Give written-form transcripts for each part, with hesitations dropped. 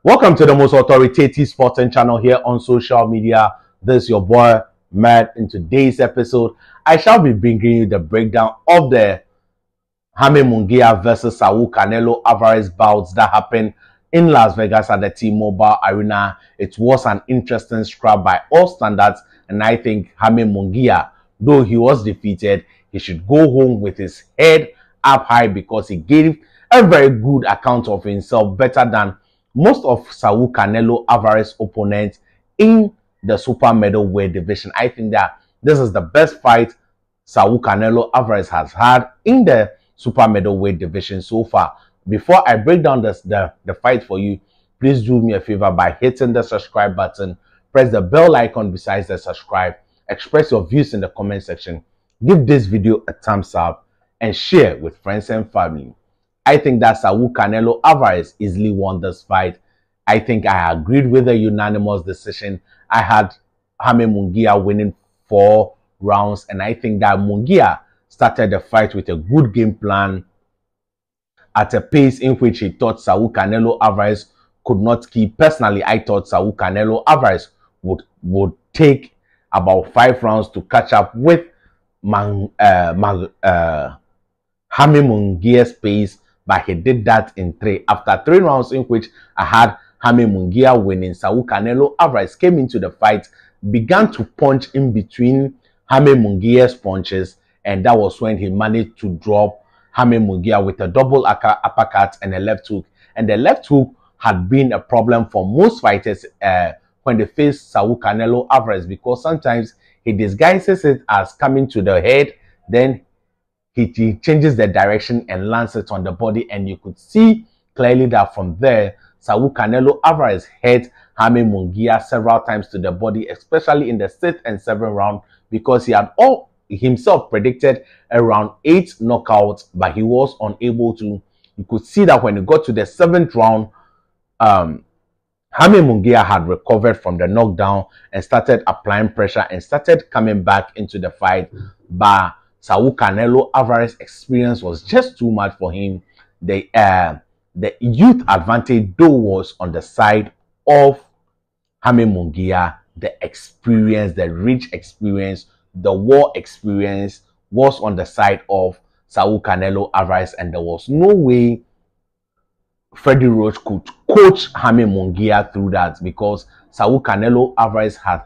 Welcome to the most authoritative sporting channel here on social media. This is your boy Matt. In today's episode, I shall be bringing you the breakdown of the Munguia versus Saul Canelo Alvarez bouts that happened in Las Vegas at the T-Mobile Arena. It was an interesting scrap by all standards, and I think Munguia, though he was defeated, he should go home with his head up high because he gave a very good account of himself, better than most of Saul Canelo Alvarez opponents in the super middleweight division. I think that this is the best fight Saul Canelo Alvarez has had in the super middleweight division so far. Before I break down the fight for you, please do me a favor by hitting the subscribe button, press the bell icon besides the subscribe, express your views in the comment section, give this video a thumbs up, and share with friends and family. I think that Saul Canelo Alvarez easily won this fight. I think I agreed with the unanimous decision. I had Munguia winning 4 rounds, and I think that Munguia started the fight with a good game plan at a pace in which he thought Saul Canelo Alvarez could not keep. Personally, I thought Saul Canelo Alvarez would take about 5 rounds to catch up with Munguia's pace, but he did that in 3. After 3 rounds in which I had Munguia winning, Saul Canelo Alvarez came into the fight, began to punch in between Munguia's punches, and that was when he managed to drop Munguia with a double uppercut and a left hook. And the left hook had been a problem for most fighters when they face Saul Canelo Alvarez, because sometimes he disguises it as coming to the head, then he changes the direction and lands it on the body, and you could see clearly that from there, Saul Canelo Alvarez hit Munguia several times to the body, especially in the 6th and 7th round, because he had himself predicted around 8 knockouts, but he was unable to. You could see that when he got to the 7th round, Munguia had recovered from the knockdown and started applying pressure and started coming back into the fight, but Saul Canelo Alvarez's experience was just too much for him. The youth advantage though was on the side of Munguia. The experience, the rich experience, the war experience was on the side of Saul Canelo Alvarez, and there was no way Freddie Roach could coach Munguia through that, because Saul Canelo Alvarez have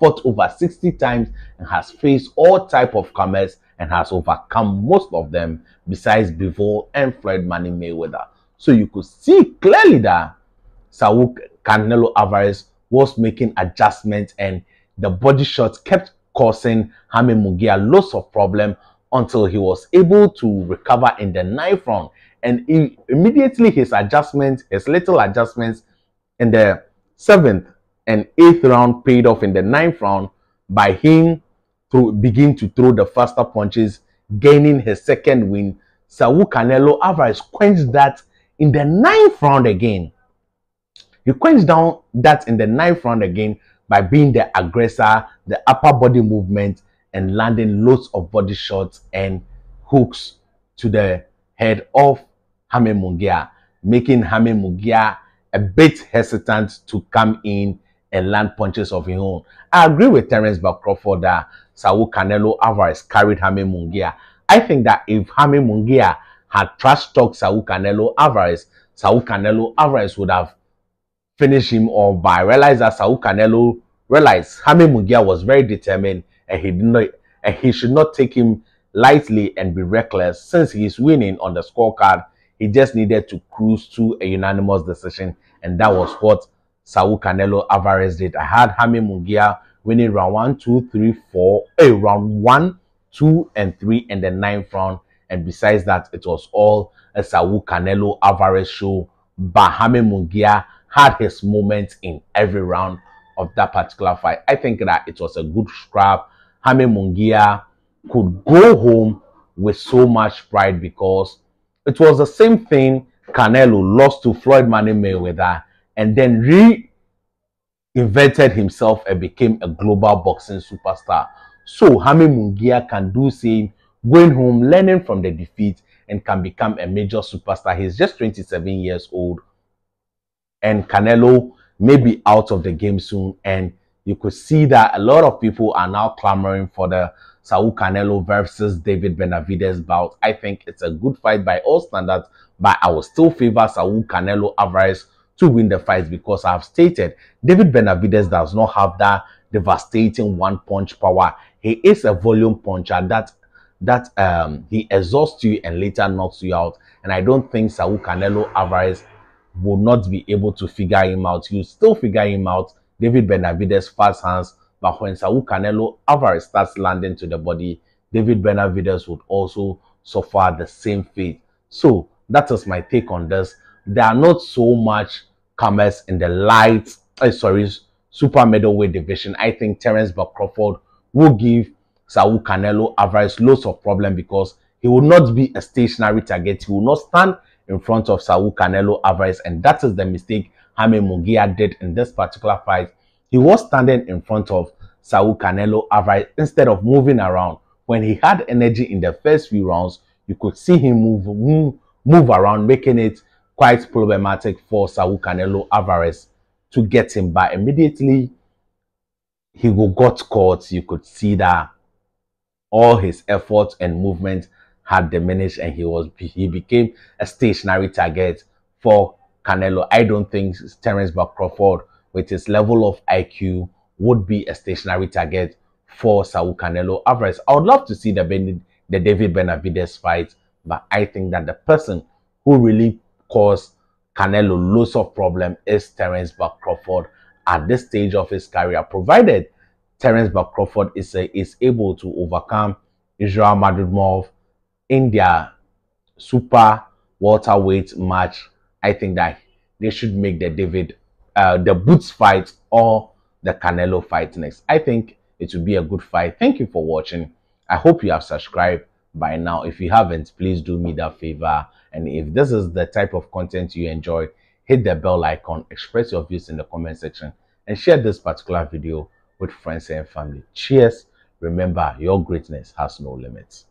fought over 60 times and has faced all type of comers and has overcome most of them, besides Bivol and Floyd Money Mayweather. So you could see clearly that Saul Canelo Alvarez was making adjustments, and the body shots kept causing Munguia lots of problems until he was able to recover in the 9th round. And immediately his little adjustments in the 7th and 8th round paid off in the 9th round by him begin to throw the faster punches, gaining his 2nd win. Saul Canelo Alvarez quenched that in the 9th round again. He quenched down that in the 9th round again by being the aggressor, the upper body movement, and landing loads of body shots and hooks to the head of Munguia, making Munguia a bit hesitant to come in and land punches of his own. I agree with Terence Crawford that Saul Canelo Alvarez carried Munguia. I think that if Munguia had trash talked Saul Canelo Alvarez would have finished him off. But I realized that Saul Canelo realized Munguia was very determined, and he should not take him lightly and be reckless. Since he is winning on the scorecard, he just needed to cruise to a unanimous decision, and that was what Saul Canelo Alvarez did. I had Munguia winning round 1, 2, 3, 4, round 1, 2, and 3, and the 9th round. And besides that, it was all a Saul Canelo Alvarez show. But Munguia had his moments in every round of that particular fight. I think that it was a good scrap. Munguia could go home with so much pride, because it was the same thing Canelo lost to Floyd Money Mayweather and then reinvented himself and became a global boxing superstar. So Munguia can do same, going home, learning from the defeat, and can become a major superstar. He's just 27 years old, and Canelo may be out of the game soon. And you could see that a lot of people are now clamoring for the Saul Canelo versus David Benavidez bout. I think it's a good fight by all standards, but I will still favor Saul Canelo Alvarez to win the fight because I have stated David Benavidez does not have that devastating one-punch power. He is a volume puncher that he exhausts you and later knocks you out. And I don't think Saul Canelo Alvarez will not be able to figure him out. You still figure him out. David Benavidez fast hands, but when Saul Canelo Alvarez starts landing to the body, David Benavidez would also suffer the same fate. So that is my take on this. There are not so much comers in the super middleweight division. I think Terence Crawford will give Saul Canelo Alvarez loads of problem because he will not be a stationary target. He will not stand in front of Saul Canelo Alvarez, and that is the mistake Jaime Munguia did in this particular fight. He was standing in front of Saul Canelo Alvarez instead of moving around. When he had energy in the first few rounds, you could see him move around, making it quite problematic for Saul Canelo Alvarez to get him. But immediately he got caught, you could see that all his efforts and movement had diminished and he became a stationary target for Canelo. I don't think Terence Crawford, with his level of IQ, would be a stationary target for Saul Canelo Alvarez. I would love to see the David Benavidez fight, but I think that the person who really caused Canelo loads of problem is Terence Crawford at this stage of his career, provided Terence Crawford is able to overcome Israel Madrimov in their super welterweight match. I think that they should make the Boots fight or the Canelo fight next. I think it will be a good fight. Thank you for watching. I hope you have subscribed by now. If you haven't, please do me that favor. And if this is the type of content you enjoy, hit the bell icon, express your views in the comment section, and share this particular video with friends and family. Cheers. Remember, your greatness has no limits.